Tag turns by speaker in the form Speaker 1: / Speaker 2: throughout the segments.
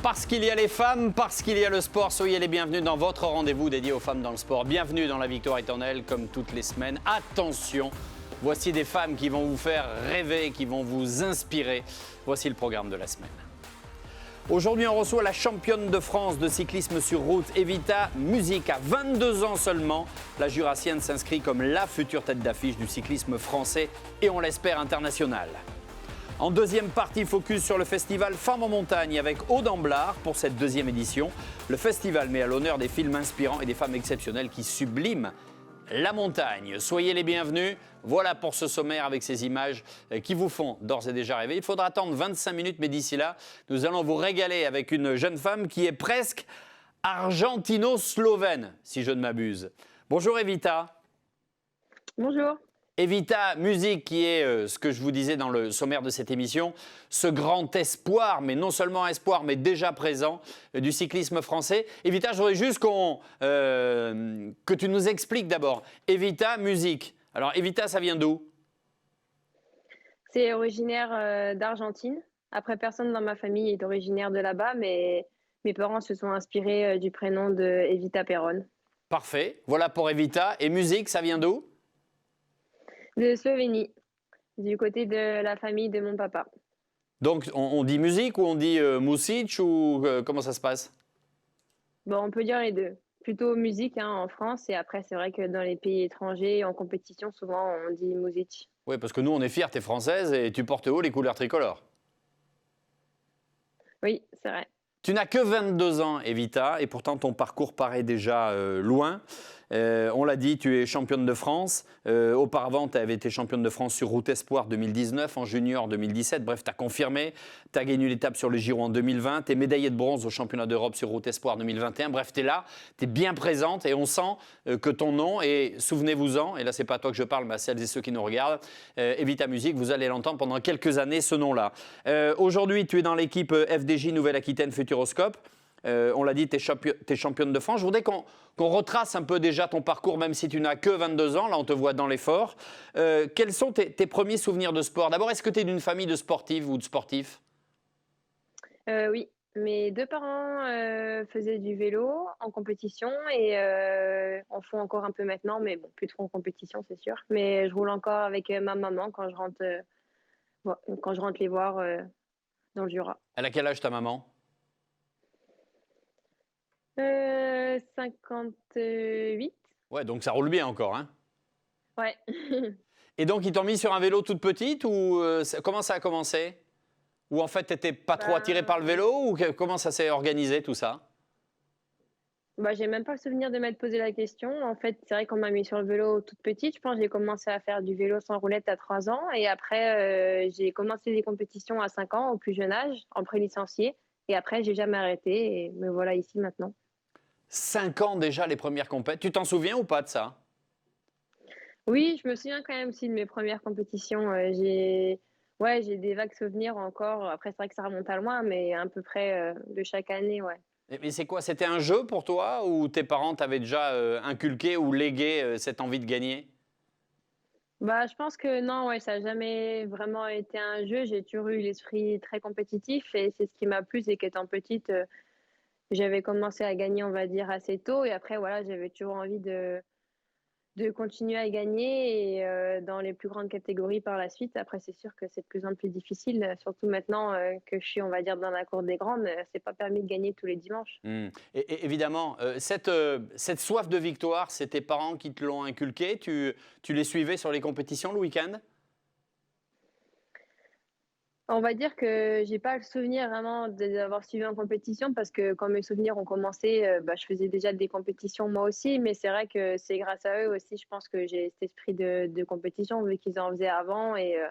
Speaker 1: Parce qu'il y a les femmes, parce qu'il y a le sport, soyez les bienvenus dans votre rendez-vous dédié aux femmes dans le sport. Bienvenue dans la Victoire éternelle, comme toutes les semaines. Attention, voici des femmes qui vont vous faire rêver, qui vont vous inspirer. Voici le programme de la semaine. Aujourd'hui, on reçoit la championne de France de cyclisme sur route, Evita Music. À 22 ans seulement, la Jurassienne s'inscrit comme la future tête d'affiche du cyclisme français et on l'espère international. En deuxième partie, focus sur le festival Femmes en montagne avec Aude Amblard pour cette deuxième édition. Le festival met à l'honneur des films inspirants et des femmes exceptionnelles qui subliment la montagne. Soyez les bienvenus. Voilà pour ce sommaire avec ces images qui vous font d'ores et déjà rêver. Il faudra attendre 25 minutes, mais d'ici là, nous allons vous régaler avec une jeune femme qui est presque argentino-slovène, si je ne m'abuse. Bonjour Evita.
Speaker 2: Bonjour.
Speaker 1: Evita Music, qui est, ce que je vous disais dans le sommaire de cette émission, ce grand espoir, mais non seulement espoir, mais déjà présent du cyclisme français. Evita, je voudrais juste que tu nous expliques d'abord. Evita Music. Alors, Evita, ça vient d'où?
Speaker 2: C'est originaire d'Argentine. Après, personne dans ma famille est originaire de là-bas, mais mes parents se sont inspirés du prénom de Evita Perón.
Speaker 1: Parfait. Voilà pour Evita. Et Music, ça vient d'où?
Speaker 2: De Slovénie, du côté de la famille de mon papa.
Speaker 1: Donc, on dit musique ou on dit Music ou comment ça se passe?
Speaker 2: Bon, on peut dire les deux. Plutôt musique en France, et après, c'est vrai que dans les pays étrangers, en compétition, souvent, on dit musique.
Speaker 1: Oui, parce que nous, on est fiers, t'es française et tu portes haut les couleurs tricolores.
Speaker 2: Oui, c'est vrai.
Speaker 1: Tu n'as que 22 ans, Evita, et pourtant ton parcours paraît déjà loin. On l'a dit, tu es championne de France. Auparavant, tu avais été championne de France sur route espoir 2019, en junior 2017. Bref, tu as confirmé. Tu as gagné l'étape sur le Giro en 2020. Tu es médaillée de bronze au championnat d'Europe sur route espoir 2021. Bref, tu es là, tu es bien présente et on sent que ton nom, et souvenez-vous-en, et là, ce n'est pas à toi que je parle, mais à celles et ceux qui nous regardent, Evita Music, vous allez l'entendre pendant quelques années, ce nom-là. Aujourd'hui, tu es dans l'équipe FDJ Nouvelle-Aquitaine Futuroscope. On l'a dit, tu es championne de France. Je voudrais qu'on retrace un peu déjà ton parcours, même si tu n'as que 22 ans. Là, on te voit dans l'effort. Quels sont tes premiers souvenirs de sport? D'abord, est-ce que tu es d'une famille de sportives ou de sportifs?
Speaker 2: Oui, mes deux parents faisaient du vélo en compétition et en font encore un peu maintenant, mais bon, plus trop en compétition, c'est sûr. Mais je roule encore avec ma maman quand je rentre les voir dans le Jura.
Speaker 1: Elle a quel âge ta maman?
Speaker 2: 58.
Speaker 1: Ouais, donc ça roule bien encore, hein?
Speaker 2: Ouais.
Speaker 1: Et donc, ils t'ont mis sur un vélo toute petite ou comment ça a commencé? Ou en fait, tu n'étais pas trop attirée par le vélo ou comment ça s'est organisé tout ça?
Speaker 2: J'ai même pas le souvenir de m'être posé la question. En fait, c'est vrai qu'on m'a mis sur le vélo toute petite. Je pense que j'ai commencé à faire du vélo sans roulette à 3 ans. Et après, j'ai commencé les compétitions à 5 ans, au plus jeune âge, en pré-licencié. Et après, j'ai jamais arrêté et me voilà ici maintenant.
Speaker 1: 5 ans déjà, les premières compètes. Tu t'en souviens ou pas de ça?
Speaker 2: Oui, je me souviens quand même aussi de mes premières compétitions. J'ai des vagues souvenirs encore. Après, c'est vrai que ça remonte à loin, mais à peu près de chaque année, ouais.
Speaker 1: Mais c'est quoi? C'était un jeu pour toi ou tes parents t'avaient déjà inculqué ou légué cette envie de gagner?
Speaker 2: Je pense que non, ouais, ça n'a jamais vraiment été un jeu. J'ai toujours eu l'esprit très compétitif et c'est ce qui m'a plu, c'est qu'étant petite, j'avais commencé à gagner, on va dire, assez tôt. Et après, voilà, j'avais toujours envie de continuer à gagner et dans les plus grandes catégories par la suite. Après, c'est sûr que c'est de plus en plus difficile, surtout maintenant que je suis, on va dire, dans la cour des grandes. C'est pas permis de gagner tous les dimanches.
Speaker 1: Et évidemment, cette soif de victoire, c'est tes parents qui te l'ont inculqué. Tu les suivais sur les compétitions le week-end?
Speaker 2: On va dire que j'ai pas le souvenir vraiment d'avoir suivi en compétition parce que quand mes souvenirs ont commencé, je faisais déjà des compétitions moi aussi, mais c'est vrai que c'est grâce à eux aussi, je pense que j'ai cet esprit de compétition vu qu'ils en faisaient avant et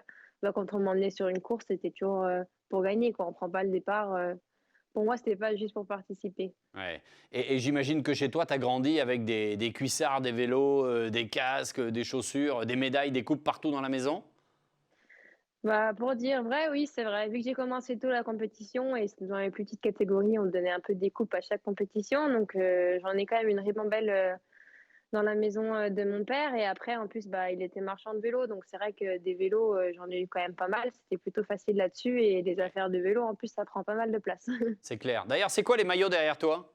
Speaker 2: quand on m'emmenait sur une course, c'était toujours pour gagner, quoi. On prend pas le départ. Pour moi, c'était pas juste pour participer.
Speaker 1: Ouais. Et j'imagine que chez toi, tu as grandi avec des cuissards, des vélos, des casques, des chaussures, des médailles, des coupes partout dans la maison?
Speaker 2: Pour dire vrai, oui, c'est vrai. Vu que j'ai commencé tôt la compétition et dans les plus petites catégories, on me donnait un peu des coupes à chaque compétition. Donc, j'en ai quand même une ribambelle dans la maison de mon père. Et après, en plus, bah, il était marchand de vélo. Donc, c'est vrai que des vélos, j'en ai eu quand même pas mal. C'était plutôt facile là-dessus. Et les
Speaker 1: Ouais,
Speaker 2: affaires de vélo, en plus, ça prend pas mal de place.
Speaker 1: c'est clair. D'ailleurs, c'est quoi les maillots derrière toi?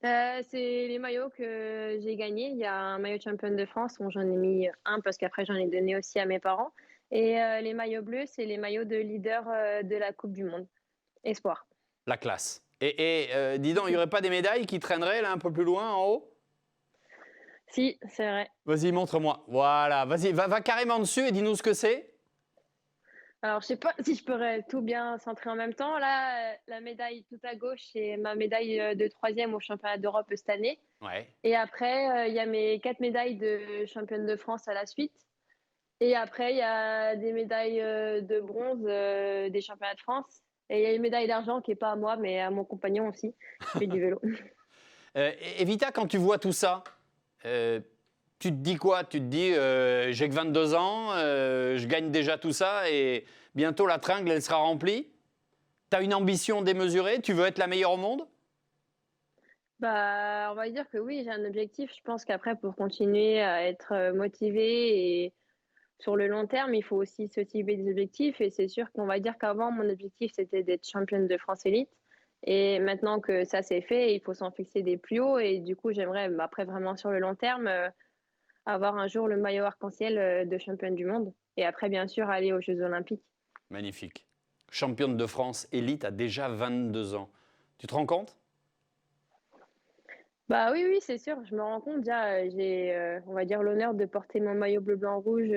Speaker 2: C'est les maillots que j'ai gagnés. Il y a un maillot de championne de France, dont j'en ai mis un parce qu'après, j'en ai donné aussi à mes parents. Et les maillots bleus, c'est les maillots de leader de la Coupe du Monde. Espoir.
Speaker 1: La classe. Et dis donc, il n'y aurait pas des médailles qui traîneraient là un peu plus loin en haut?
Speaker 2: Si, c'est vrai.
Speaker 1: Vas-y, montre-moi. Voilà, vas-y, va carrément dessus et dis-nous ce que c'est.
Speaker 2: Alors, je sais pas si je pourrais tout bien centrer en même temps. Là, la médaille tout à gauche, c'est ma médaille de troisième au championnat d'Europe cette année.
Speaker 1: Ouais.
Speaker 2: Et après, il y a mes 4 médailles de championne de France à la suite. Et après, il y a des médailles de bronze des championnats de France. Et il y a une médaille d'argent qui n'est pas à moi, mais à mon compagnon aussi, qui fait du vélo.
Speaker 1: Evita, quand tu vois tout ça, euh, tu te dis quoi? Tu te dis, j'ai que 22 ans, je gagne déjà tout ça et bientôt la tringle, elle sera remplie. Tu as une ambition démesurée? Tu veux être la meilleure au monde?
Speaker 2: Bah, on va dire que oui, j'ai un objectif. Je pense qu'après, pour continuer à être motivé et sur le long terme, il faut aussi se fixer des objectifs. Et c'est sûr qu'on va dire qu'avant, mon objectif, c'était d'être championne de France élite. Et maintenant que ça c'est fait, il faut s'en fixer des plus hauts. Et du coup, j'aimerais, après, vraiment sur le long terme, avoir un jour le maillot arc-en-ciel de championne du monde. Et après, bien sûr, aller aux Jeux Olympiques.
Speaker 1: Magnifique. Championne de France élite à déjà 22 ans. Tu te rends compte?
Speaker 2: Bah oui, oui, c'est sûr. Je me rends compte déjà, j'ai, on va dire, l'honneur de porter mon maillot bleu, blanc, rouge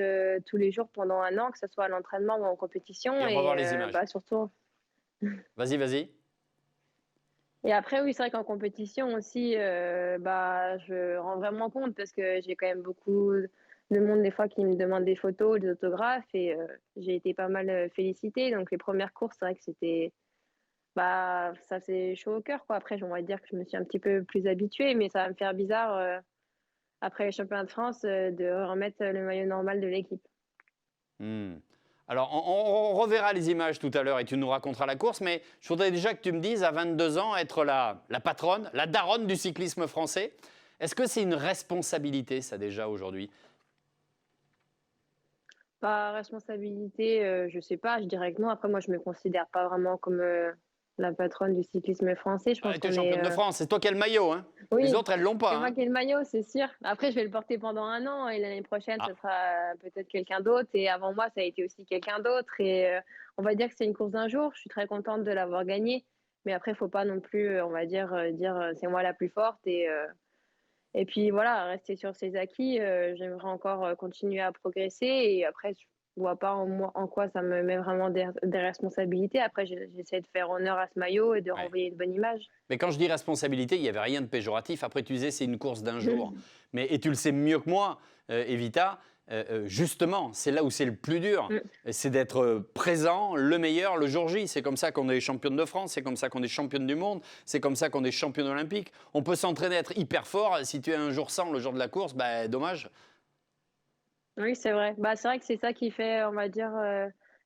Speaker 2: tous les jours pendant un an, que ce soit à l'entraînement ou en
Speaker 1: Et
Speaker 2: compétition.
Speaker 1: on va
Speaker 2: Et
Speaker 1: voir les images.
Speaker 2: bah, surtout.
Speaker 1: Vas-y, vas-y.
Speaker 2: Et après, oui, c'est vrai qu'en compétition aussi, bah, je rends vraiment compte parce que j'ai quand même beaucoup de monde des fois qui me demande des photos, des autographes et j'ai été pas mal félicitée. Donc les premières courses, c'est vrai que c'était, bah, ça faisait chaud au cœur, quoi. Après, on va dire que je me suis un petit peu plus habituée, mais ça va me faire bizarre après les championnats de France de remettre le maillot normal de l'équipe.
Speaker 1: Hmm. Alors, on reverra les images tout à l'heure et tu nous raconteras la course, mais je voudrais déjà que tu me dises, à 22 ans, être la patronne, la daronne du cyclisme français. Est-ce que c'est une responsabilité, ça, déjà, aujourd'hui?
Speaker 2: Par responsabilité, je sais pas, je dirais que non. Après, moi, je me considère pas vraiment comme la patronne du cyclisme français. Je
Speaker 1: Ah,
Speaker 2: pense
Speaker 1: tu es
Speaker 2: qu'on est.
Speaker 1: championne de France, c'est toi qui as le maillot, hein? Les
Speaker 2: Oui,
Speaker 1: autres, elles l'ont pas,
Speaker 2: c'est moi
Speaker 1: hein?
Speaker 2: qui ai le maillot, c'est sûr. Après, je vais le porter pendant un an et l'année prochaine, ce
Speaker 1: Ah,
Speaker 2: sera peut-être quelqu'un d'autre. Et avant moi, ça a été aussi quelqu'un d'autre. Et on va dire que c'est une course d'un jour. Je suis très contente de l'avoir gagnée. Mais après, il faut pas non plus, on va dire c'est moi la plus forte. Et puis voilà, rester sur ses acquis. J'aimerais encore continuer à progresser. Et après, je vois pas en quoi ça me met vraiment des responsabilités. Après, j'essaie de faire honneur à ce maillot et de
Speaker 1: ouais.
Speaker 2: renvoyer une bonne image.
Speaker 1: Mais quand je dis responsabilité, il n'y avait rien de péjoratif. Après, tu disais, c'est une course d'un jour. Mais, et tu le sais mieux que moi, Evita, justement, c'est là où c'est le plus dur.
Speaker 2: Mm.
Speaker 1: C'est d'être présent, le meilleur, le jour J. C'est comme ça qu'on est championne de France, c'est comme ça qu'on est championne du monde, c'est comme ça qu'on est championne olympique. On peut s'entraîner à être hyper fort. Si tu es un jour sans, le jour de la course, bah, dommage.
Speaker 2: Oui, c'est vrai. Bah, c'est vrai que c'est ça qui fait, on va dire,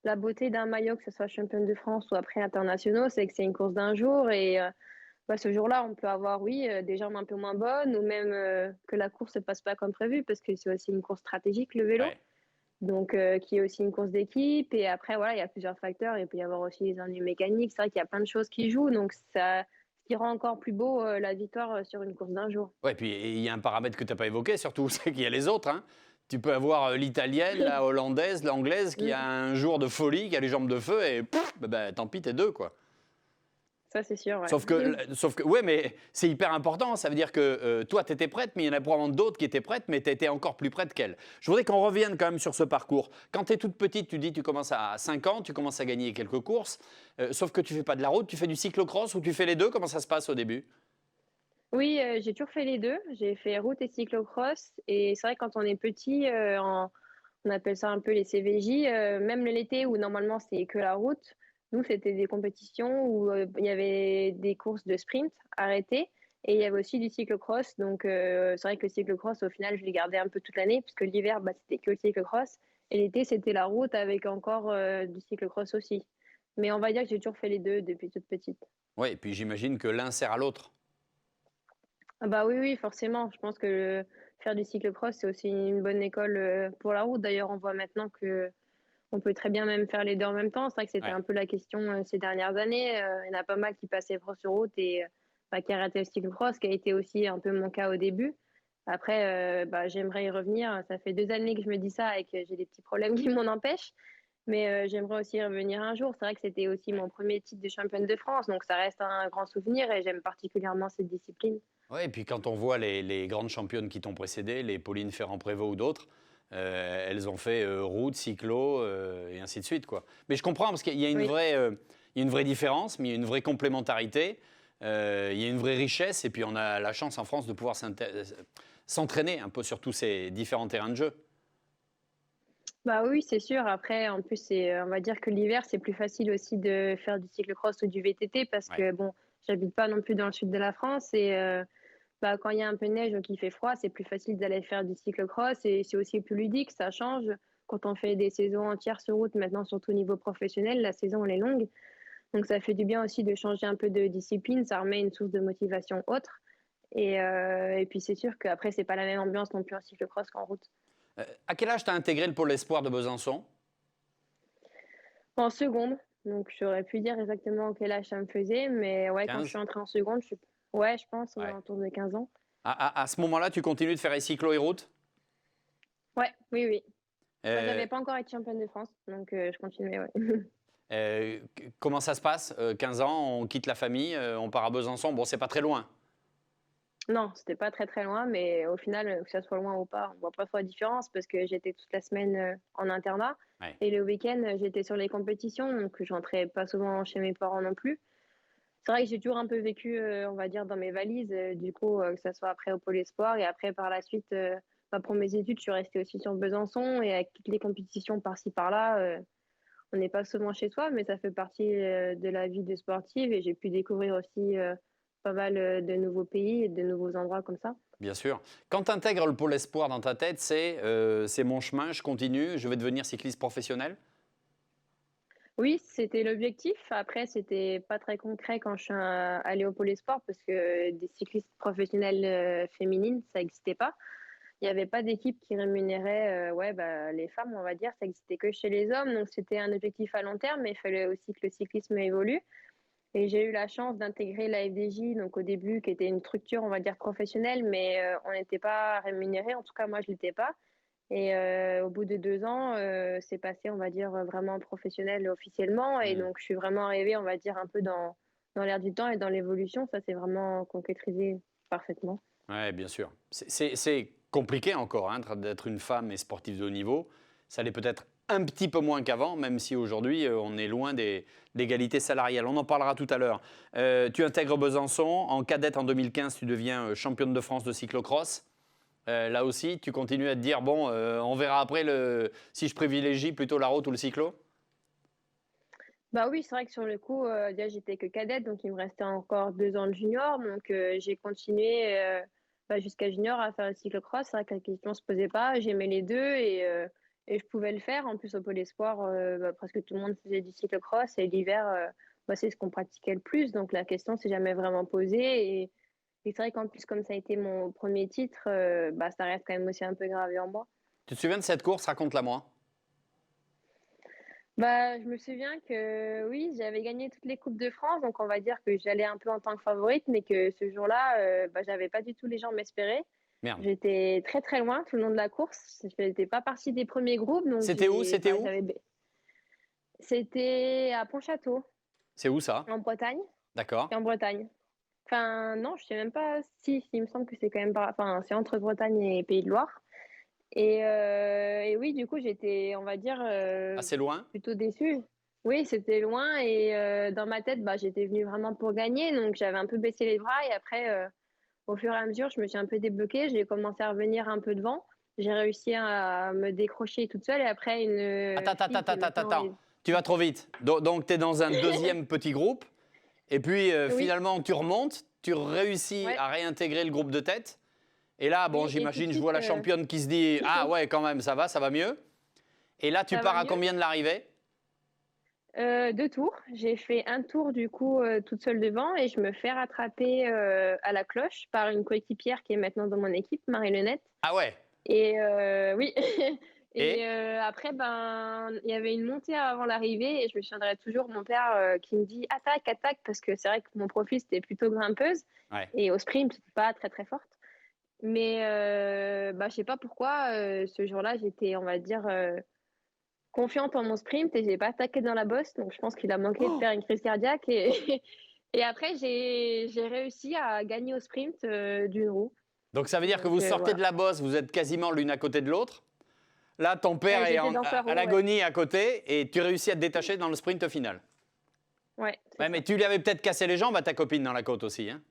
Speaker 2: la beauté d'un maillot, que ce soit championne de France ou après internationaux, c'est que c'est une course d'un jour et bah, ce jour-là, on peut avoir, oui, des jambes un peu moins bonnes ou même que la course ne se passe pas comme prévu parce que c'est aussi une course stratégique, le vélo.
Speaker 1: Ouais.
Speaker 2: Donc, qui est aussi une course d'équipe. Et après, voilà, il y a plusieurs facteurs. Il peut y avoir aussi les ennuis mécaniques. C'est vrai qu'il y a plein de choses qui jouent. Donc, ça, ce qui rend encore plus beau la victoire sur une course d'un jour.
Speaker 1: Ouais, puis il y a un paramètre que tu n'as pas évoqué, surtout, c'est qu'il y a les autres, hein. Tu peux avoir l'italienne, la hollandaise, l'anglaise qui a
Speaker 2: Mm.
Speaker 1: un jour de folie, qui a les jambes de feu et pff, bah, tant pis, t'es deux, quoi.
Speaker 2: Ça, c'est sûr, ouais.
Speaker 1: Sauf que, ouais, mais c'est hyper important. Ça veut dire que toi, tu étais prête, mais il y en a probablement d'autres qui étaient prêtes, mais tu étais encore plus prête qu'elle. Je voudrais qu'on revienne quand même sur ce parcours. Quand tu es toute petite, tu dis tu commences à 5 ans, tu commences à gagner quelques courses, sauf que tu fais pas de la route, tu fais du cyclocross ou tu fais les deux. Comment ça se passe au début?
Speaker 2: Oui, j'ai toujours fait les deux. J'ai fait route et cyclocross. Et c'est vrai que quand on est petit, on appelle ça un peu les CVJ, même l'été où normalement c'est que la route, nous c'était des compétitions où il y avait des courses de sprint arrêtées et il y avait aussi du cyclocross. Donc c'est vrai que le cyclocross au final je l'ai gardé un peu toute l'année puisque l'hiver bah, c'était que le cyclocross et l'été c'était la route avec encore du cyclocross aussi. Mais on va dire que j'ai toujours fait les deux depuis toute petite.
Speaker 1: Oui, et puis j'imagine que l'un sert à l'autre.
Speaker 2: Ah bah oui, oui, forcément. Je pense que faire du cyclocross, c'est aussi une bonne école pour la route. D'ailleurs, on voit maintenant que on peut très bien même faire les deux en même temps. C'est vrai que c'était
Speaker 1: Ouais.
Speaker 2: un peu la question ces dernières années. Il y en a pas mal qui passaient pro sur route et bah, qui arrêtaient le cyclocross, qui a été aussi un peu mon cas au début. Après, bah, j'aimerais y revenir. Ça fait 2 années que je me dis ça et que j'ai des petits problèmes qui m'en empêchent. Mais j'aimerais aussi y revenir un jour. C'est vrai que c'était aussi mon premier titre de championne de France, donc ça reste un grand souvenir et j'aime particulièrement cette discipline.
Speaker 1: Ouais, et puis quand on voit les grandes championnes qui t'ont précédé, les Pauline Ferrand-Prévot ou d'autres, elles ont fait route, cyclo et ainsi de suite, quoi. Mais je comprends parce qu'il y a
Speaker 2: Oui.
Speaker 1: il y a une vraie différence, mais il y a une vraie complémentarité, il y a une vraie richesse, et puis on a la chance en France de pouvoir s'entraîner un peu sur tous ces différents terrains de jeu.
Speaker 2: Bah oui, c'est sûr. Après, en plus, on va dire que l'hiver, c'est plus facile aussi de faire du cyclocross ou du VTT parce
Speaker 1: Ouais.
Speaker 2: que bon, j'habite pas non plus dans le sud de la France et bah, quand il y a un peu de neige ou qu'il fait froid, c'est plus facile d'aller faire du cyclocross et c'est aussi plus ludique, ça change. Quand on fait des saisons entières sur route, maintenant surtout au niveau professionnel, la saison elle est longue. Donc ça fait du bien aussi de changer un peu de discipline, ça remet une source de motivation autre. Et puis c'est sûr qu'après, c'est pas la même ambiance non plus en cyclocross qu'en route.
Speaker 1: À quel âge tu as intégré le Pôle Espoir de Besançon?
Speaker 2: En seconde, donc j'aurais pu dire exactement quel âge ça me faisait, mais ouais, quand je suis
Speaker 1: 15?
Speaker 2: entrée en seconde, ouais, je pense, aux
Speaker 1: Ouais.
Speaker 2: alentours de 15 ans.
Speaker 1: À ce moment-là, tu continues de faire les cyclos et routes?
Speaker 2: Ouais, oui, oui. Bah,
Speaker 1: Euh,
Speaker 2: j'avais pas encore été championne de France, donc je continuais, ouais.
Speaker 1: Comment ça se passe? 15 ans, on quitte la famille, on part à Besançon. Bon, c'est pas très loin.
Speaker 2: Non, c'était pas très très loin, mais au final, que ça soit loin ou pas, on voit pas trop la différence parce que j'étais toute la semaine en internat
Speaker 1: Ouais.
Speaker 2: et le week-end, j'étais sur les compétitions, donc je rentrais pas souvent chez mes parents non plus. C'est vrai que j'ai toujours un peu vécu, on va dire, dans mes valises, du coup, que ça soit après au Pôle Espoir et après par la suite, bah, pour mes études, je suis restée aussi sur Besançon et avec toutes les compétitions par-ci par-là, on n'est pas souvent chez soi, mais ça fait partie de la vie de sportive et j'ai pu découvrir aussi pas mal de nouveaux pays et de nouveaux endroits comme ça.
Speaker 1: Bien sûr. Quand tu intègres le Pôle Espoir dans ta tête, c'est mon chemin, je continue, je vais devenir cycliste professionnel?
Speaker 2: Oui, c'était l'objectif. Après, c'était pas très concret quand je suis allée au Pôle Espoir parce que des cyclistes professionnelles féminines, ça n'existait pas. Il n'y avait pas d'équipe qui rémunérait ouais, bah, les femmes, on va dire. Ça existait que chez les hommes. Donc, c'était un objectif à long terme, mais il fallait aussi que le cyclisme évolue. Et j'ai eu la chance d'intégrer la FDJ, donc au début, qui était une structure, on va dire, professionnelle, mais on n'était pas rémunéré. En tout cas, moi, je ne l'étais pas. Et au bout de 2 ans, c'est passé, on va dire, vraiment professionnel officiellement. Et
Speaker 1: Hmm.
Speaker 2: donc, je suis vraiment arrivée, on va dire, un peu dans l'air du temps et dans l'évolution. Ça s'est vraiment concrétisé parfaitement.
Speaker 1: Ouais, bien sûr. C'est compliqué encore hein, d'être une femme et sportive de haut niveau. Ça l'est peut-être un petit peu moins qu'avant, même si aujourd'hui on est loin des l'égalité salariale. On en parlera tout à l'heure. Tu intègres Besançon. En cadette en 2015, tu deviens championne de France de cyclocross. Là aussi, tu continues à te dire, bon, on verra après si je privilégie plutôt la route ou le cyclo.
Speaker 2: Bah oui, c'est vrai que sur le coup, déjà, j'étais que cadette, donc il me restait encore 2 ans de junior. Donc, j'ai continué bah, jusqu'à junior à faire le cyclocross. C'est vrai que la question se posait pas. J'aimais les deux et je pouvais le faire. En plus, au Pôle Espoir, bah, presque tout le monde faisait du cyclocross et l'hiver, bah, c'est ce qu'on pratiquait le plus. Donc, la question s'est jamais vraiment posée. Et c'est vrai qu'en plus, comme ça a été mon premier titre, bah, ça reste quand même aussi un peu gravé en moi.
Speaker 1: Tu te souviens de cette course? Raconte-la moi.
Speaker 2: Bah, je me souviens que oui, j'avais gagné toutes les Coupes de France, donc on va dire que j'allais un peu en tant que favorite, mais que ce jour-là, bah, j'avais pas du tout les gens m'espérer.
Speaker 1: Merde.
Speaker 2: J'étais très très loin tout le long de la course. Je n'étais pas partie des premiers groupes, donc
Speaker 1: C'était où?
Speaker 2: j'ai,
Speaker 1: C'était
Speaker 2: bah,
Speaker 1: où?
Speaker 2: c'était à Pontchâteau,
Speaker 1: C'est où ça?
Speaker 2: en Bretagne.
Speaker 1: D'accord.
Speaker 2: C'est en Bretagne. Enfin, non, je sais même pas si, il me semble que c'est quand même pas, enfin, c'est entre Bretagne et Pays de Loire. Et oui, du coup, j'étais, on va dire,
Speaker 1: Assez loin?
Speaker 2: plutôt déçue. Oui, c'était loin et dans ma tête, bah, j'étais venue vraiment pour gagner. Donc, j'avais un peu baissé les bras et après, au fur et à mesure, je me suis un peu débloquée. J'ai commencé à revenir un peu devant. J'ai réussi à me décrocher toute seule et après, une
Speaker 1: Attends, attends,
Speaker 2: fille qui
Speaker 1: attends, attends,
Speaker 2: maintenant
Speaker 1: attends.
Speaker 2: est...
Speaker 1: Tu vas trop vite. Donc, tu es dans un deuxième petit groupe. Et puis,
Speaker 2: Oui,
Speaker 1: finalement, tu remontes. Tu réussis
Speaker 2: ouais,
Speaker 1: à réintégrer le groupe de tête. Et là, bon,
Speaker 2: oui. Et tout de
Speaker 1: j'imagine, je
Speaker 2: suite,
Speaker 1: vois la championne qui se dit, ah ouais, quand même, ça va mieux. Et là, tu
Speaker 2: ça va
Speaker 1: pars à
Speaker 2: mieux.
Speaker 1: combien de l'arrivée?
Speaker 2: 2 tours. J'ai fait un tour du coup toute seule devant et je me fais rattraper à la cloche par une coéquipière qui est maintenant dans mon équipe, Marie Lenette.
Speaker 1: Ah ouais.
Speaker 2: Et oui. Et
Speaker 1: Et
Speaker 2: après, ben, il y avait une montée avant l'arrivée et je me souviendrai toujours mon père qui me dit attaque, attaque, parce que c'est vrai que mon profil c'était plutôt grimpeuse
Speaker 1: ouais.
Speaker 2: et au sprint, c'était pas très très forte. Mais bah, je sais pas pourquoi, ce jour-là, j'étais, on va dire, confiante en mon sprint et j'ai pas attaqué dans la bosse. Donc je pense qu'il a manqué de faire une crise cardiaque. Et, et après, j'ai réussi à gagner au sprint d'une roue.
Speaker 1: Donc ça veut dire que
Speaker 2: Donc
Speaker 1: vous sortez
Speaker 2: voilà.
Speaker 1: de la bosse, vous êtes quasiment l'une à côté de l'autre. Là, ton père est
Speaker 2: J'étais dans sa
Speaker 1: à
Speaker 2: roue, ouais.
Speaker 1: l'agonie à côté et tu réussis à te détacher dans le sprint final.
Speaker 2: Ouais, c'est
Speaker 1: Ouais,
Speaker 2: ça.
Speaker 1: mais tu lui avais peut-être cassé les jambes à ta copine dans la côte aussi. Hein.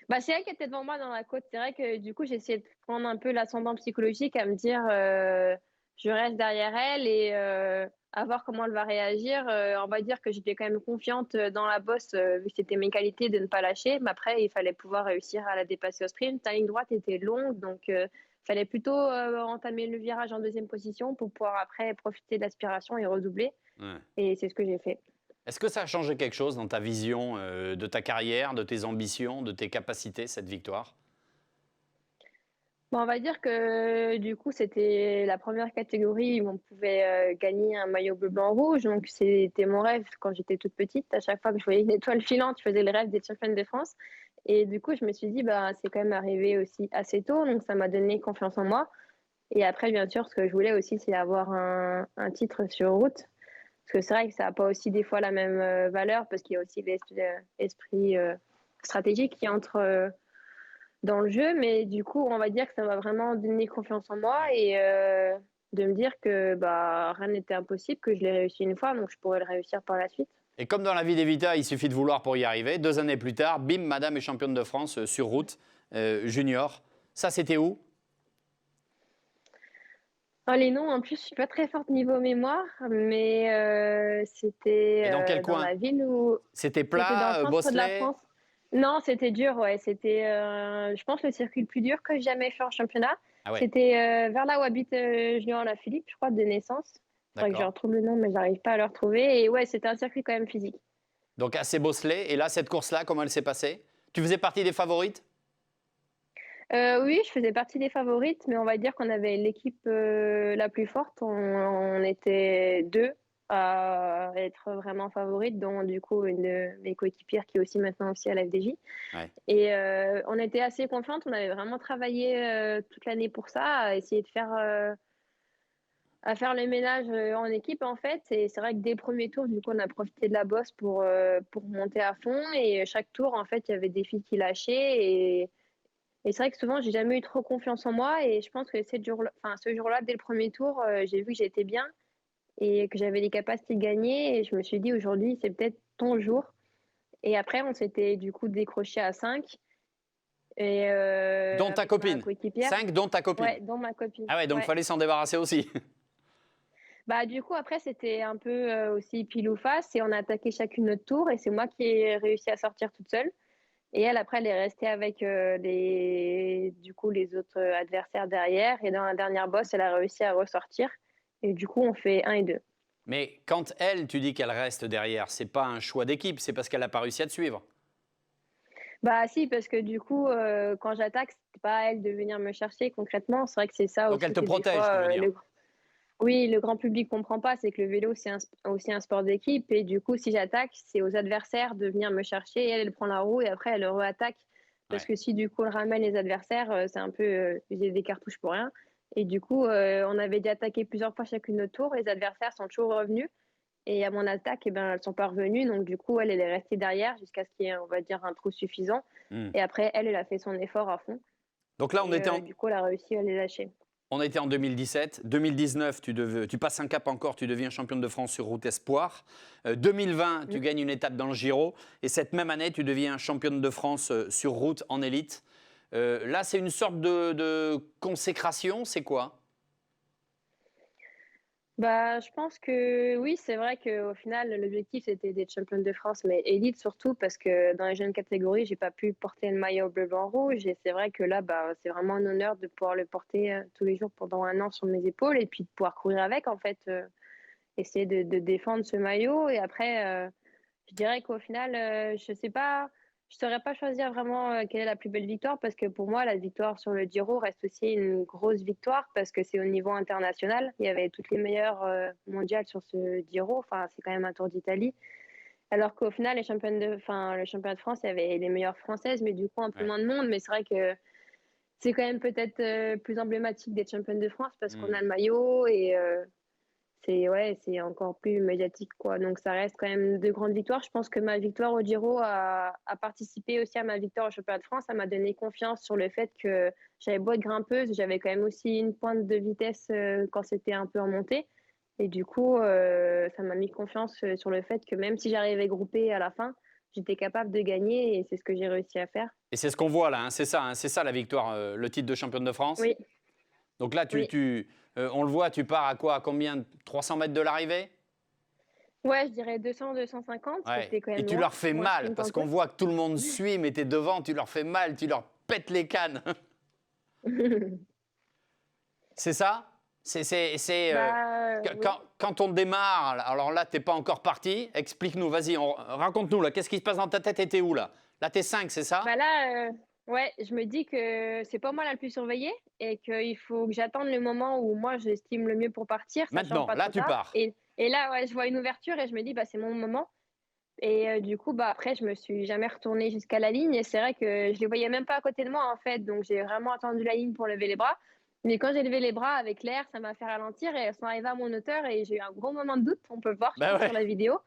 Speaker 2: Bah, c'est elle qui était devant moi dans la côte. C'est vrai que du coup, j'ai essayé de prendre un peu l'ascendant psychologique à me dire je reste derrière elle et à voir comment elle va réagir. On va dire que j'étais quand même confiante dans la bosse vu que c'était mes qualités de ne pas lâcher. Mais après, il fallait pouvoir réussir à la dépasser au sprint. La ligne droite était longue, donc il fallait plutôt entamer le virage en deuxième position pour pouvoir après profiter de l'aspiration et redoubler.
Speaker 1: Ouais.
Speaker 2: Et c'est ce que j'ai fait.
Speaker 1: Est-ce que ça a changé quelque chose dans ta vision de ta carrière, de tes ambitions, de tes capacités, cette victoire?
Speaker 2: Bon, on va dire que du coup, c'était la première catégorie où on pouvait gagner un maillot bleu, blanc, rouge. Donc, c'était mon rêve quand j'étais toute petite. À chaque fois que je voyais une étoile filante, je faisais le rêve des championnes de France. Et du coup, je me suis dit, bah, c'est quand même arrivé aussi assez tôt. Donc, ça m'a donné confiance en moi. Et après, bien sûr, ce que je voulais aussi, c'est avoir un titre sur route. Parce que c'est vrai que ça n'a pas aussi des fois la même valeur, parce qu'il y a aussi l'esprit stratégique qui entre dans le jeu, mais du coup, on va dire que ça m'a vraiment donné confiance en moi
Speaker 1: Ouais.
Speaker 2: et de me dire que bah, rien n'était impossible, que je l'ai réussi une fois, donc je pourrais le réussir par la suite.
Speaker 1: Et comme dans la vie d'Evita, il suffit de vouloir pour y arriver. 2 années plus tard, bim, madame est championne de France sur route, junior. Ça, c'était où?
Speaker 2: Oh, les noms, en plus, je suis pas très forte niveau mémoire, mais
Speaker 1: Et
Speaker 2: c'était
Speaker 1: dans quel
Speaker 2: dans
Speaker 1: coin?
Speaker 2: la ville où
Speaker 1: C'était
Speaker 2: c'était dans le
Speaker 1: plat,
Speaker 2: centre de la
Speaker 1: bosselet?
Speaker 2: France. Non, c'était dur, ouais. C'était, je pense, le circuit le plus dur que j'ai jamais fait en championnat.
Speaker 1: Ah ouais,
Speaker 2: C'était vers là où habite Julien Alaphilippe, je crois, de naissance. Il faudrait que je
Speaker 1: d'accord.
Speaker 2: retrouve le nom, mais j'arrive pas à le retrouver. Et ouais, c'était un circuit quand même physique.
Speaker 1: Donc assez bosselet. Et là, cette course-là, comment elle s'est passée? Tu faisais partie des favorites?
Speaker 2: Oui, je faisais partie des favorites, mais on va dire qu'on avait l'équipe la plus forte. On était deux à être vraiment favorites, dont du coup une de mes coéquipières qui est aussi maintenant aussi à la FDJ.
Speaker 1: Ouais.
Speaker 2: Et on était assez confiantes. On avait vraiment travaillé toute l'année pour ça, à essayer de faire à faire le ménage en équipe en fait. Et c'est vrai que dès le premier tour, du coup, on a profité de la bosse pour monter à fond. Et chaque tour, en fait, il y avait des filles qui lâchaient. Et c'est vrai que souvent, j'ai jamais eu trop confiance en moi. Et je pense que ce jour-là, dès le premier tour, j'ai vu que j'étais bien et que j'avais les capacités de gagner. Et je me suis dit, aujourd'hui, c'est peut-être ton jour. Et après, on s'était du coup décroché à 5. Et
Speaker 1: Dont ta
Speaker 2: avec ma
Speaker 1: copine.
Speaker 2: coéquipière,
Speaker 1: 5 dont ta copine.
Speaker 2: ouais, dont ma copine.
Speaker 1: Ah ouais, donc
Speaker 2: Ouais.
Speaker 1: fallait s'en débarrasser aussi.
Speaker 2: Bah, du coup, après, c'était un peu aussi pile ou face et on a attaqué chacune notre tour et c'est moi qui ai réussi à sortir toute seule. Et elle, après, elle est restée avec du coup, les autres adversaires derrière et dans la dernière bosse, elle a réussi à ressortir. Et du coup, on fait un et 2.
Speaker 1: Mais quand elle, tu dis qu'elle reste derrière, c'est pas un choix d'équipe, c'est parce qu'elle n'a pas réussi à te suivre.
Speaker 2: Bah si, parce que du coup, quand j'attaque, c'est pas à elle de venir me chercher concrètement. C'est vrai que c'est ça
Speaker 1: Donc elle
Speaker 2: aussi
Speaker 1: te
Speaker 2: que des
Speaker 1: protège, tu
Speaker 2: fois,
Speaker 1: veux dire.
Speaker 2: oui, le grand public comprend pas, c'est que le vélo, c'est aussi un sport d'équipe. Et du coup, si j'attaque, c'est aux adversaires de venir me chercher. Et elle prend la roue et après, elle re-attaque. Parce
Speaker 1: Ouais.
Speaker 2: que si du coup, elle ramène les adversaires, c'est un peu j'ai des cartouches pour rien. Et du coup, on avait déjà attaqué plusieurs fois chacune notre tour. Les adversaires sont toujours revenus. Et à mon attaque, eh ben, elles sont pas revenues. Donc du coup, elle est restée derrière jusqu'à ce qu'il y ait, on va dire, un trou suffisant.
Speaker 1: Hmm.
Speaker 2: Et après, elle a fait son effort à fond.
Speaker 1: Donc là,
Speaker 2: Et du coup, elle a réussi à les lâcher.
Speaker 1: on était en 2017. 2019, tu passes un cap encore, tu deviens championne de France sur route espoir. 2020, tu
Speaker 2: Mm.
Speaker 1: gagnes une étape dans le Giro. Et cette même année, tu deviens championne de France sur route en élite. Là, c'est une sorte de consécration, c'est quoi?
Speaker 2: Bah, je pense que oui, c'est vrai qu'au final, l'objectif, c'était d'être championne de France, mais élite surtout parce que dans les jeunes catégories, j'ai pas pu porter le maillot bleu, blanc, rouge. Et c'est vrai que là, bah, c'est vraiment un honneur de pouvoir le porter tous les jours pendant un an sur mes épaules et puis de pouvoir courir avec, en fait. essayer de défendre ce maillot. Et après, je dirais qu'au final, je sais pas, je saurais pas choisir vraiment quelle est la plus belle victoire parce que pour moi, la victoire sur le Giro reste aussi une grosse victoire parce que c'est au niveau international. Il y avait toutes les meilleures mondiales sur ce Giro. Enfin, c'est quand même un Tour d'Italie. Alors qu'au final, le championnat de France, il y avait les meilleures françaises, mais du coup, un peu
Speaker 1: Ouais.
Speaker 2: moins de monde. Mais c'est vrai que c'est quand même peut-être plus emblématique d'être championne de France parce qu'on
Speaker 1: Hmm.
Speaker 2: a le maillot et c'est encore plus médiatique, quoi. Donc ça reste quand même de grandes victoires. Je pense que ma victoire au Giro a participé aussi à ma victoire au championnat de France. Ça m'a donné confiance sur le fait que j'avais beau être grimpeuse, j'avais quand même aussi une pointe de vitesse quand c'était un peu en montée. Et du coup, ça m'a mis confiance sur le fait que même si j'arrivais groupée à la fin, j'étais capable de gagner et c'est ce que j'ai réussi à faire.
Speaker 1: Et c'est ce qu'on voit là, hein, c'est ça la victoire, le titre de championne de France.
Speaker 2: Oui,
Speaker 1: Donc là,
Speaker 2: oui.
Speaker 1: on le voit, tu pars à quoi? À combien? 300 mètres de l'arrivée?
Speaker 2: Ouais, je dirais 200, 250.
Speaker 1: Ouais.
Speaker 2: C'était quand
Speaker 1: Et
Speaker 2: même
Speaker 1: tu
Speaker 2: loin
Speaker 1: leur fais
Speaker 2: pour un
Speaker 1: mal,
Speaker 2: sprint
Speaker 1: parce
Speaker 2: en
Speaker 1: qu'on
Speaker 2: côte.
Speaker 1: voit que tout le monde suit, mais tu es devant, tu leur fais mal, tu leur pètes les cannes. C'est ça?
Speaker 2: Oui.
Speaker 1: Quand on démarre, alors là, tu n'es pas encore parti, explique-nous, vas-y, raconte-nous, là, qu'est-ce qui se passe dans ta tête et t'es où là? Là, t'es 5, c'est ça?
Speaker 2: Bah là, ouais, je me dis que c'est pas moi la plus surveillée et qu'il faut que j'attende le moment où moi j'estime le mieux pour partir, sachant
Speaker 1: Maintenant,
Speaker 2: pas
Speaker 1: là,
Speaker 2: trop
Speaker 1: tu
Speaker 2: tard.
Speaker 1: pars.
Speaker 2: Et là, ouais, je vois une ouverture et je me dis, bah, c'est mon moment. Et du coup, bah, après, je me suis jamais retournée jusqu'à la ligne. Et c'est vrai que je les voyais même pas à côté de moi, en fait. Donc, j'ai vraiment attendu la ligne pour lever les bras. Mais quand j'ai levé les bras avec l'air, ça m'a fait ralentir et elles sont arrivées à mon hauteur et j'ai eu un gros moment de doute. On peut voir, je
Speaker 1: Ben
Speaker 2: pense,
Speaker 1: ouais.
Speaker 2: sur la vidéo.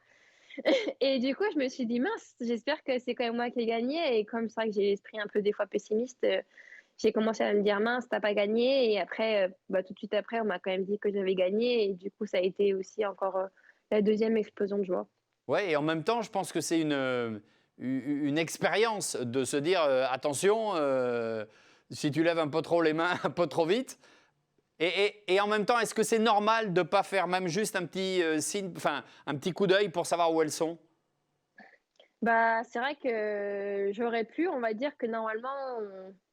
Speaker 2: Et du coup, je me suis dit, mince, j'espère que c'est quand même moi qui ai gagné. Et comme c'est vrai que j'ai l'esprit un peu des fois pessimiste, j'ai commencé à me dire, mince, t'as pas gagné. Et après, bah, tout de suite après, on m'a quand même dit que j'avais gagné. Et du coup, ça a été aussi encore la deuxième explosion de joie.
Speaker 1: Ouais, et en même temps, je pense que c'est une expérience de se dire attention, si tu lèves un peu trop les mains, un peu trop vite. Et en même temps, est-ce que c'est normal de ne pas faire même juste un petit signe, enfin un petit coup d'œil pour savoir où elles sont?
Speaker 2: Bah, c'est vrai que j'aurais pu, on va dire que normalement,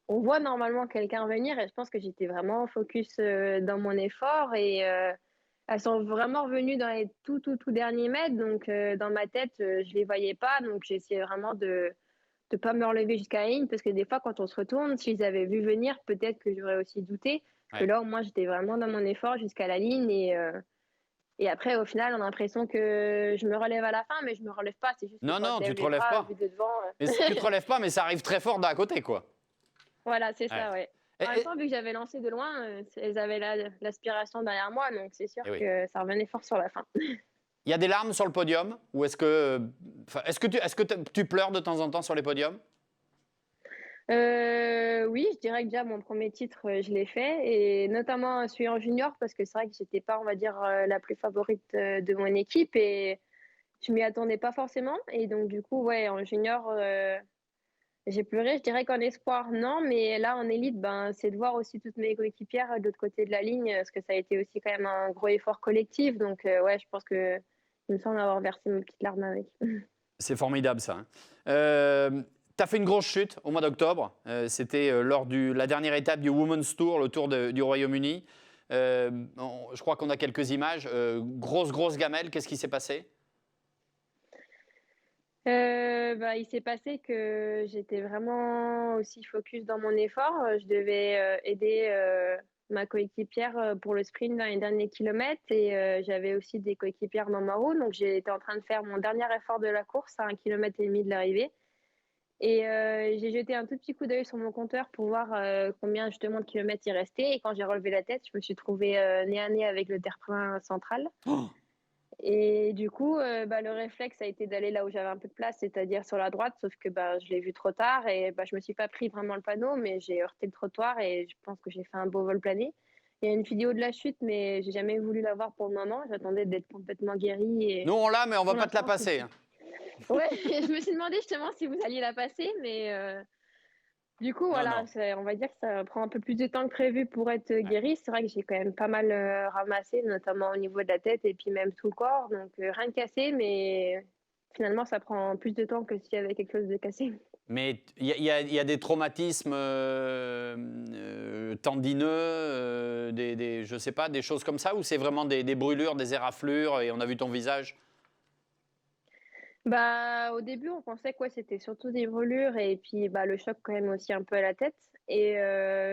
Speaker 2: on voit normalement quelqu'un venir et je pense que j'étais vraiment focus dans mon effort et elles sont vraiment revenues dans les tout derniers mètres. Donc, dans ma tête, je les voyais pas. Donc, j'ai essayé vraiment de ne pas me relever jusqu'à la ligne parce que des fois, quand on se retourne, s'ils avaient vu venir, peut-être que j'aurais aussi douté. Parce que
Speaker 1: Ouais.
Speaker 2: là, au moins, j'étais vraiment dans mon effort jusqu'à la ligne et après, au final, on a l'impression que je me relève à la fin, mais je me relève pas. C'est juste que
Speaker 1: Non,
Speaker 2: quand
Speaker 1: non,
Speaker 2: je
Speaker 1: tu
Speaker 2: lève
Speaker 1: ne te
Speaker 2: les
Speaker 1: relèves
Speaker 2: bras,
Speaker 1: pas.
Speaker 2: vu de devant.
Speaker 1: Mais tu ne te relèves pas, mais ça arrive très fort d'à côté, quoi.
Speaker 2: Voilà, c'est
Speaker 1: Ouais.
Speaker 2: ça, ouais.
Speaker 1: Et,
Speaker 2: En même temps, vu que j'avais lancé de loin, elles avaient l'aspiration derrière moi, donc c'est sûr
Speaker 1: et oui.
Speaker 2: que ça revenait fort sur la fin.
Speaker 1: Il y a des larmes sur le podium? Ou est-ce que tu pleures de temps en temps sur les podiums?
Speaker 2: Oui, je dirais que déjà mon premier titre, je l'ai fait, et notamment celui en junior, parce que c'est vrai que j'étais pas, on va dire, la plus favorite de mon équipe, et je m'y attendais pas forcément. Et donc, du coup, ouais, en junior, j'ai pleuré. Je dirais qu'en espoir, non, mais là, en élite, ben, c'est de voir aussi toutes mes coéquipières de l'autre côté de la ligne, parce que ça a été aussi quand même un gros effort collectif. Donc, ouais, je pense que il me semble avoir versé mes petites larmes avec.
Speaker 1: C'est formidable ça, hein. Tu as fait une grosse chute au mois d'octobre. C'était lors de la dernière étape du Women's Tour, le Tour du Royaume-Uni. Je crois qu'on a quelques images. Grosse gamelle, qu'est-ce qui s'est passé?
Speaker 2: Bah, il s'est passé que j'étais vraiment aussi focus dans mon effort. Je devais aider ma coéquipière pour le sprint dans les derniers kilomètres et j'avais aussi des coéquipières dans ma roue. Donc j'étais en train de faire mon dernier effort de la course à 1,5 km de l'arrivée. Et j'ai jeté un tout petit coup d'œil sur mon compteur pour voir combien justement de kilomètres il restait. Et quand j'ai relevé la tête, je me suis trouvée nez à nez avec le terre-plein central.
Speaker 1: Oh.
Speaker 2: Et du coup, bah, le réflexe a été d'aller là où j'avais un peu de place, c'est-à-dire sur la droite, sauf que bah, je l'ai vu trop tard et bah, je me suis pas pris vraiment le panneau, mais j'ai heurté le trottoir et je pense que j'ai fait un beau vol plané. Il y a une vidéo de la chute, mais j'ai jamais voulu la voir pour le moment. J'attendais d'être complètement guérie et
Speaker 1: Nous, on l'a, mais on ne va
Speaker 2: pour
Speaker 1: pas te la
Speaker 2: l'instant, c'est
Speaker 1: passer,
Speaker 2: tout.
Speaker 1: hein.
Speaker 2: Ouais, je me suis demandé justement si vous alliez la passer, mais du coup,
Speaker 1: Non,
Speaker 2: voilà,
Speaker 1: non.
Speaker 2: on va dire que ça prend un peu plus de temps que prévu pour être
Speaker 1: Ouais.
Speaker 2: guérie. C'est vrai que j'ai quand même pas mal ramassé, notamment au niveau de la tête et puis même tout le corps. Donc, rien de cassé, mais finalement, ça prend plus de temps que s'il y avait quelque chose de cassé.
Speaker 1: Mais il y a des traumatismes tendineux, je sais pas, des choses comme ça, ou c'est vraiment des brûlures, des éraflures et on a vu ton visage?
Speaker 2: Bah, au début, on pensait que ouais, c'était surtout des brûlures et puis bah, le choc quand même aussi un peu à la tête. Et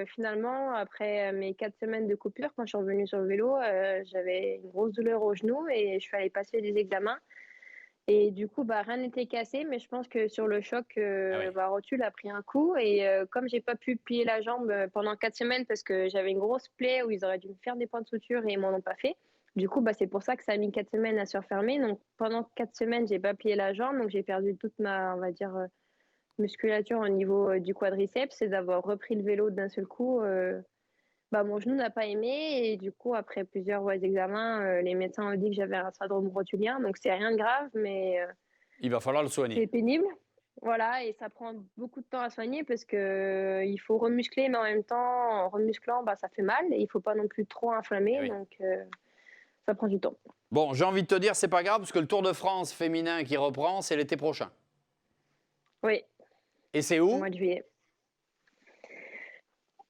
Speaker 2: finalement, après mes 4 semaines de coupure, quand je suis revenue sur le vélo, j'avais une grosse douleur au genou et je suis allée passer des examens. Et du coup, bah, rien n'était cassé, mais je pense que sur le choc,
Speaker 1: Ah oui.
Speaker 2: ma rotule a pris un coup. Et comme j'ai pas pu plier la jambe pendant 4 semaines parce que j'avais une grosse plaie où ils auraient dû me faire des points de suture et ils m'en ont pas fait. Du coup, bah, c'est pour ça que ça a mis 4 semaines à se refermer. Donc pendant 4 semaines, j'ai pas plié la jambe, donc j'ai perdu toute ma, on va dire, musculature au niveau du quadriceps. Et d'avoir repris le vélo d'un seul coup, bah, mon genou n'a pas aimé et du coup, après plusieurs examens, les médecins ont dit que j'avais un syndrome rotulien. Donc, c'est rien de grave, mais
Speaker 1: Il va falloir le
Speaker 2: c'est
Speaker 1: soigner.
Speaker 2: pénible. Voilà, et ça prend beaucoup de temps à soigner parce que il faut remuscler, mais en même temps, en remusclant, bah, ça fait mal et il faut pas non plus trop
Speaker 1: Eh
Speaker 2: inflammer.
Speaker 1: oui.
Speaker 2: Donc, ça prend du temps.
Speaker 1: Bon, j'ai envie de te dire, c'est pas grave, parce que le Tour de France féminin qui reprend, c'est l'été prochain.
Speaker 2: Oui,
Speaker 1: Et c'est
Speaker 2: au
Speaker 1: où?
Speaker 2: mois de juillet.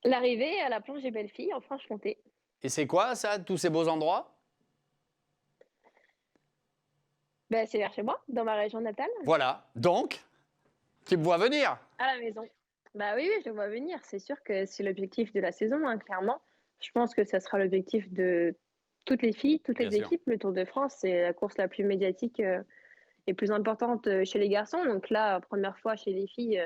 Speaker 2: L'arrivée à la planche des belles filles en Franche-Comté.
Speaker 1: Et c'est quoi, ça, tous ces beaux endroits?
Speaker 2: Ben, c'est vers chez moi, dans ma région natale,
Speaker 1: Voilà. Donc, tu me vois venir.
Speaker 2: à la maison. Bah oui, oui, je le vois venir. C'est sûr que c'est l'objectif de la saison, hein, clairement. Je pense que ça sera l'objectif de toutes les filles, toutes
Speaker 1: Bien
Speaker 2: les
Speaker 1: sûr.
Speaker 2: équipes. Le Tour de France, c'est la course la plus médiatique et plus importante chez les garçons. Donc là, première fois chez les filles,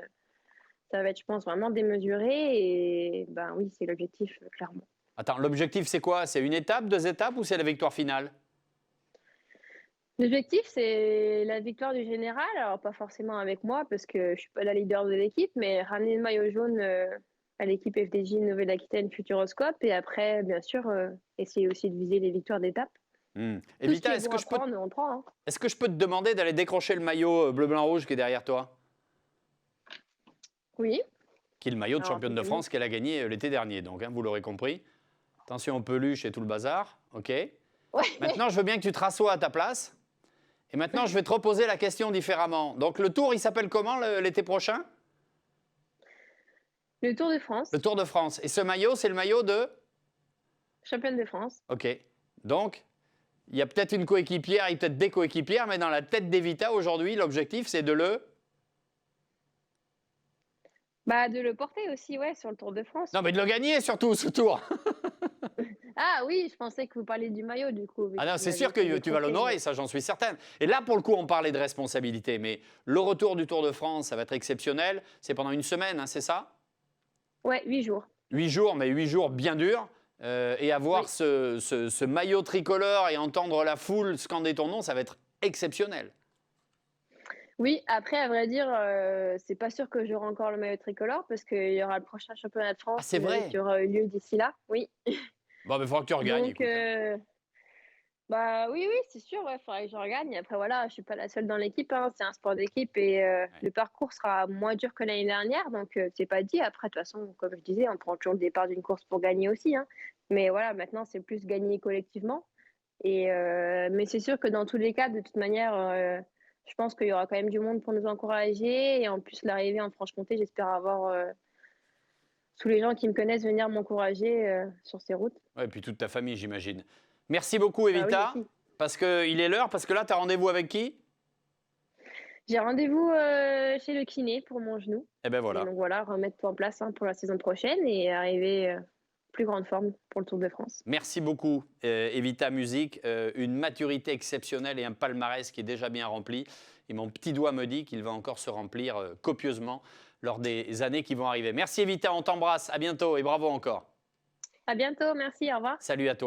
Speaker 2: ça va être, je pense, vraiment démesuré. Et ben oui, c'est l'objectif, clairement.
Speaker 1: Attends, l'objectif, c'est quoi? C'est une étape, 2 étapes ou c'est la victoire finale?
Speaker 2: L'objectif, c'est la victoire du général. Alors, pas forcément avec moi, parce que je suis pas la leader de l'équipe, mais ramener le maillot jaune à l'équipe FDJ Nouvelle-Aquitaine Futuroscope. Et après, bien sûr, essayer aussi de viser les victoires d'étape. Tout ce qui
Speaker 1: Evita,
Speaker 2: est bon à prendre, on prend, hein.
Speaker 1: est-ce que je peux te demander d'aller décrocher le maillot bleu-blanc-rouge qui est derrière toi?
Speaker 2: Oui,
Speaker 1: Qui est le maillot de
Speaker 2: alors
Speaker 1: championne de
Speaker 2: effectivement.
Speaker 1: France qu'elle a gagné l'été dernier. Donc, hein, vous l'aurez compris. Attention aux peluches et tout le bazar. OK.
Speaker 2: Ouais.
Speaker 1: Maintenant, je veux bien que tu te rassoies à ta place. Et maintenant, je vais te reposer la question différemment. Donc, le tour, il s'appelle comment l'été prochain?
Speaker 2: Le Tour de France,
Speaker 1: Le Tour de France. Et ce maillot, c'est le maillot de...
Speaker 2: championne de France.
Speaker 1: OK. Donc, il y a peut-être une coéquipière, il y a peut-être des coéquipières, mais dans la tête d'Evita, aujourd'hui, l'objectif, c'est de le...
Speaker 2: Bah, de le porter aussi, ouais, sur le Tour de France.
Speaker 1: Non, mais de le gagner, surtout, ce tour.
Speaker 2: Ah oui, je pensais que vous parliez du maillot, du coup, vu
Speaker 1: Ah
Speaker 2: que
Speaker 1: non,
Speaker 2: vous
Speaker 1: c'est
Speaker 2: m'aviez
Speaker 1: sûr
Speaker 2: fait
Speaker 1: que tu vas
Speaker 2: décrocher.
Speaker 1: l'honorer, ça, j'en suis certaine. Et là, pour le coup, on parlait de responsabilité, mais le retour du Tour de France, ça va être exceptionnel. C'est pendant une semaine, hein, c'est ça?
Speaker 2: Ouais, 8 jours.
Speaker 1: 8 jours, mais 8 jours bien durs. Et avoir
Speaker 2: Oui.
Speaker 1: ce maillot tricolore et entendre la foule scander ton nom, ça va être exceptionnel.
Speaker 2: Oui, après, à vrai dire, c'est pas sûr que j'aurai encore le maillot tricolore parce qu'il y aura le prochain championnat de
Speaker 1: Ah,
Speaker 2: France
Speaker 1: c'est
Speaker 2: qui
Speaker 1: vrai.
Speaker 2: aura eu lieu d'ici là. Oui.
Speaker 1: Bon, mais il faudra que tu regagnes,
Speaker 2: Donc,
Speaker 1: écoute, hein.
Speaker 2: bah oui, oui, c'est sûr, ouais, faudrait que je regagne. Après, voilà, je suis pas la seule dans l'équipe, hein, c'est un sport d'équipe et
Speaker 1: Ouais.
Speaker 2: le parcours sera moins dur que l'année dernière, donc c'est pas dit. Après, de toute façon, comme je disais, on prend toujours le départ d'une course pour gagner aussi, hein. Mais voilà, maintenant, c'est plus gagner collectivement. Et mais c'est sûr que dans tous les cas, de toute manière, je pense qu'il y aura quand même du monde pour nous encourager. Et en plus, l'arrivée en Franche-Comté, j'espère avoir tous les gens qui me connaissent venir m'encourager sur ces routes.
Speaker 1: Ouais, et puis toute ta famille, j'imagine. Merci beaucoup,
Speaker 2: Bah oui,
Speaker 1: Evita,
Speaker 2: aussi.
Speaker 1: parce qu'il est l'heure, parce que là, tu as rendez-vous avec qui?
Speaker 2: J'ai rendez-vous chez le kiné pour mon genou.
Speaker 1: Eh ben
Speaker 2: Et
Speaker 1: voilà.
Speaker 2: donc voilà, remettre tout en place hein, pour la saison prochaine et arriver plus grande forme pour le Tour de France.
Speaker 1: Merci beaucoup, Evita Musique. Une maturité exceptionnelle et un palmarès qui est déjà bien rempli. Et mon petit doigt me dit qu'il va encore se remplir copieusement lors des années qui vont arriver. Merci, Evita, on t'embrasse. À bientôt et bravo encore.
Speaker 2: À bientôt, merci, au revoir.
Speaker 1: Salut à toi.